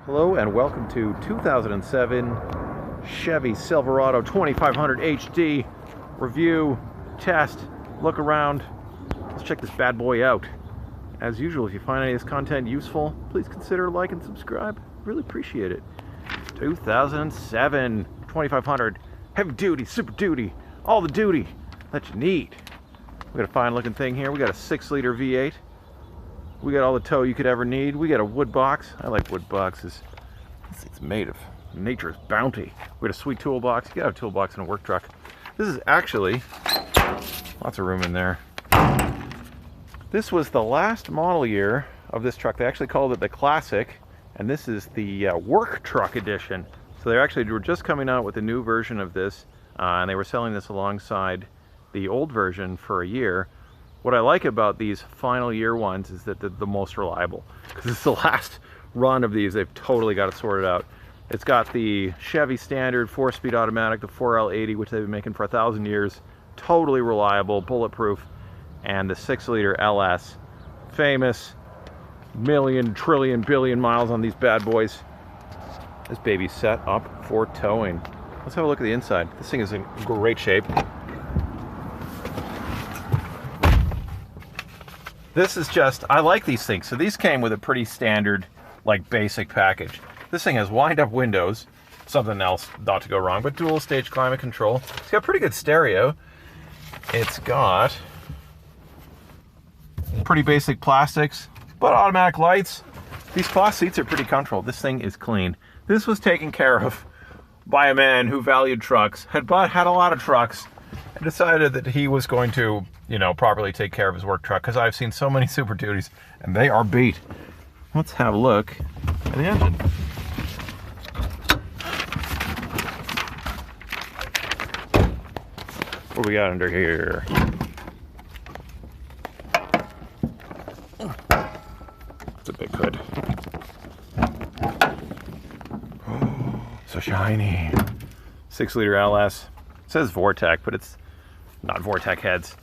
Hello and welcome to 2007 Chevy Silverado 2500 HD review, test, look around. Let's check this bad boy out. As usual, if you find any of this content useful, please consider like and subscribe. Really appreciate it. 2007 2500 heavy duty, super duty, all the duty that you need. We got a fine looking thing here. We got a 6-liter V8. We got all the tow you could ever need. We got a wood box. I like wood boxes. This thing's made of nature's bounty. We got a sweet toolbox. You gotta have a toolbox in a work truck. This is actually lots of room in there. This was the last model year of this truck. They actually called it the Classic, and this is the work truck edition. So they were just coming out with a new version of this, and they were selling this alongside the old version for a year. What I like about these final year ones is that they're the most reliable, because it's the last run of these. They've totally got it sorted out. It's got the Chevy standard 4-speed automatic, the 4L80, which they've been making for 1,000 years. Totally reliable, bulletproof. And the 6-liter LS, famous million, trillion, billion miles on these bad boys. This baby's set up for towing. Let's have a look at the inside. This thing is in great shape. This is just, I like these things. So these came with a pretty standard, like, basic package. This thing has wind-up windows, something else not to go wrong, but dual-stage climate control. It's got pretty good stereo. It's got pretty basic plastics, but automatic lights. These cloth seats are pretty comfortable. This thing is clean. This was taken care of by a man who valued trucks, had a lot of trucks, and decided that he was going to, you know, properly take care of his work truck, because I've seen so many Super Duties and they are beat. Let's have a look at the engine. What do we got under here? It's a big hood. Oh, so shiny. 6-liter LS. It says Vortec, but it's not Vortec heads.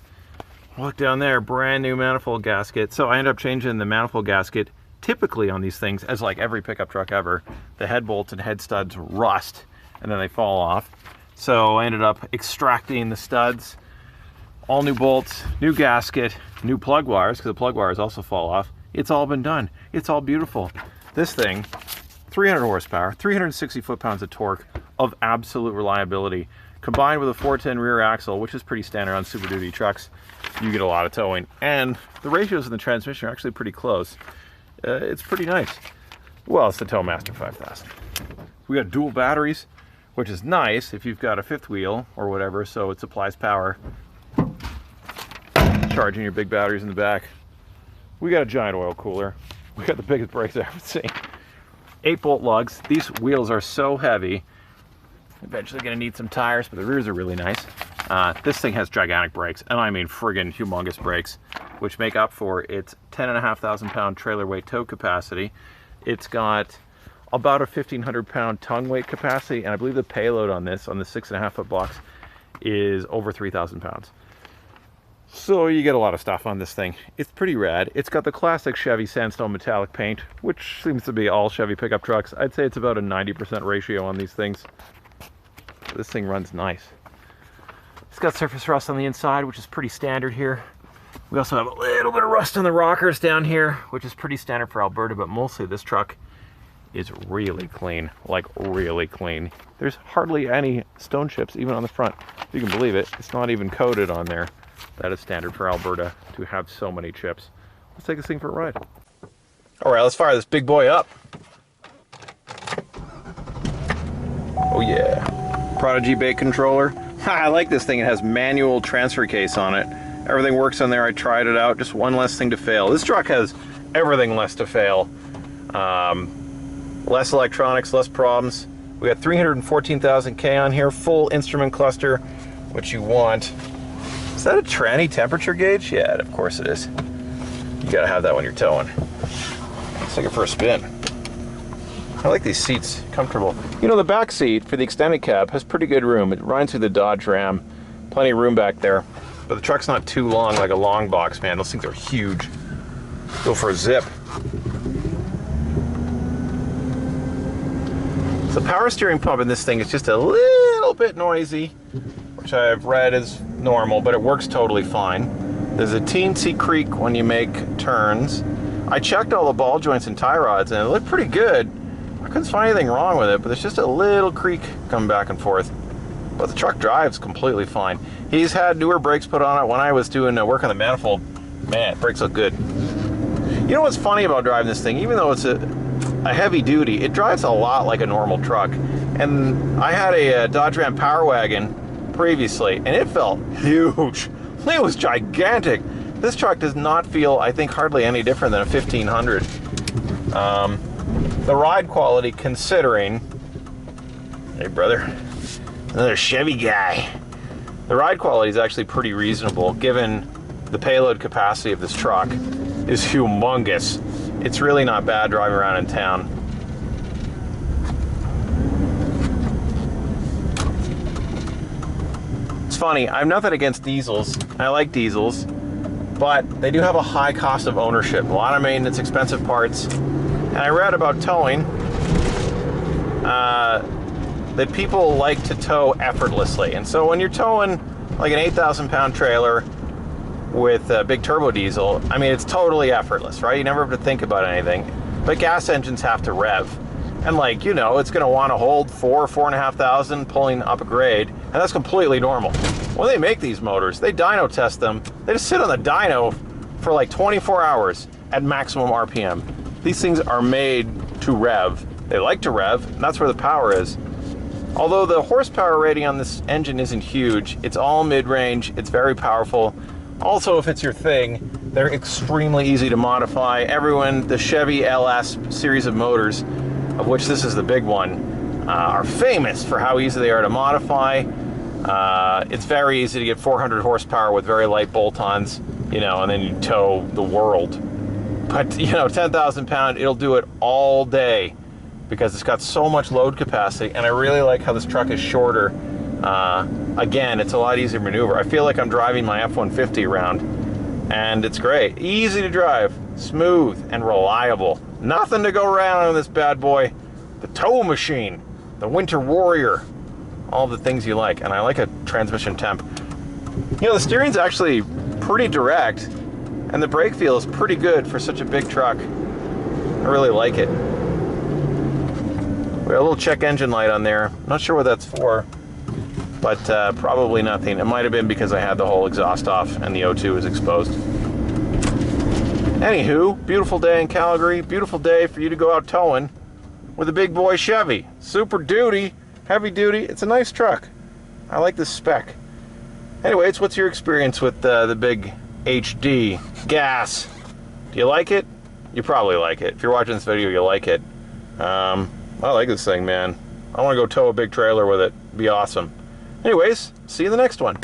Look down there, brand new manifold gasket. So I ended up changing the manifold gasket. Typically on these things, as like every pickup truck ever, the head bolts and head studs rust and then they fall off. So I ended up extracting the studs, all new bolts, new gasket, new plug wires, because the plug wires also fall off. It's all been done. It's all beautiful. This thing, 300 horsepower, 360 foot-pounds of torque, of absolute reliability, combined with a 410 rear axle, which is pretty standard on Super Duty trucks. You get a lot of towing, and the ratios in the transmission are actually pretty close. It's pretty nice. Well, it's the Towmaster 5000. We got dual batteries, which is nice if you've got a fifth wheel or whatever, so it supplies power. Charging your big batteries in the back. We got a giant oil cooler. We got the biggest brakes I've ever seen. 8-bolt lugs. These wheels are so heavy. Eventually gonna need some tires, but the rears are really nice. This thing has gigantic brakes, and I mean friggin' humongous brakes, which make up for its 10,500 pound trailer weight tow capacity. It's got about a 1,500 pound tongue weight capacity, and I believe the payload on this, on the 6.5 foot box, is over 3,000 pounds. So you get a lot of stuff on this thing. It's pretty rad. It's got the classic Chevy sandstone metallic paint, which seems to be all Chevy pickup trucks. I'd say it's about a 90% ratio on these things. This thing runs nice. It's got surface rust on the inside, which is pretty standard here. We also have a little bit of rust on the rockers down here, which is pretty standard for Alberta, but mostly this truck is really clean, like really clean. There's hardly any stone chips even on the front. If you can believe it, it's not even coated on there. That is standard for Alberta to have so many chips. Let's take this thing for a ride. All right, let's fire this big boy up. Oh yeah. Prodigy bait controller. I like this thing. It has manual transfer case on it. Everything works on there. I tried it out. Just one less thing to fail. This truck has everything less to fail. Less electronics, less problems. We got 314,000 K on here. Full instrument cluster, which you want. Is that a tranny temperature gauge? Yeah, of course it is. You gotta have that when you're towing. Let's take it for a spin. I like these seats, comfortable. You know, the back seat for the extended cab has pretty good room. It runs through the Dodge Ram. Plenty of room back there. But the truck's not too long like a long box, man. Those things are huge. Go for a zip. The power steering pump in this thing is just a little bit noisy, which I've read is normal, but it works totally fine. There's a teensy creak when you make turns. I checked all the ball joints and tie rods and it looked pretty good. I couldn't find anything wrong with it, but there's just a little creak coming back and forth. But the truck drives completely fine. He's had newer brakes put on it. When I was doing work on the manifold, man, brakes look good. You know what's funny about driving this thing? Even though it's a heavy duty, it drives a lot like a normal truck. And I had a Dodge Ram Power Wagon previously, and it felt huge. It was gigantic. This truck does not feel, I think, hardly any different than a 1500. The ride quality, considering, hey brother, another Chevy guy. The ride quality is actually pretty reasonable given the payload capacity of this truck is humongous. It's really not bad driving around in town. It's funny, I have nothing against diesels. I like diesels, but they do have a high cost of ownership. A lot of maintenance, expensive parts. And I read about towing, that people like to tow effortlessly. And so when you're towing like an 8,000 pound trailer with a big turbo diesel, I mean, it's totally effortless, right? You never have to think about anything. But gas engines have to rev. And like, you know, it's gonna wanna hold 4,500 pulling up a grade, and that's completely normal. When they make these motors, they dyno test them. They just sit on the dyno for like 24 hours at maximum RPM. These things are made to rev. They like to rev, and that's where the power is. Although the horsepower rating on this engine isn't huge, it's all mid-range, it's very powerful. Also, if it's your thing, they're extremely easy to modify. Everyone, the Chevy LS series of motors, of which this is the big one, are famous for how easy they are to modify. It's very easy to get 400 horsepower with very light bolt-ons, you know, and then you tow the world. But, you know, 10,000 pound, it'll do it all day because it's got so much load capacity, and I really like how this truck is shorter. Again, it's a lot easier to maneuver. I feel like I'm driving my F-150 around, and it's great. Easy to drive, smooth, and reliable. Nothing to go around on this bad boy. The tow machine, the Winter Warrior, all the things you like. And I like a transmission temp. You know, the steering's actually pretty direct, and the brake feel is pretty good for such a big truck. I really like it. We got a little check engine light on there. Not sure what that's for, but probably nothing. It might have been because I had the whole exhaust off and the O2 was exposed. Anywho, beautiful day in Calgary. Beautiful day for you to go out towing with a big boy Chevy. Super duty, heavy duty. It's a nice truck. I like this spec. Anyways, what's your experience with the big HD gas? Do you like it? You probably like it. If you're watching this video, you like it. I like this thing, man. I want to go tow a big trailer with it. It'd be awesome. Anyways, see you in the next one.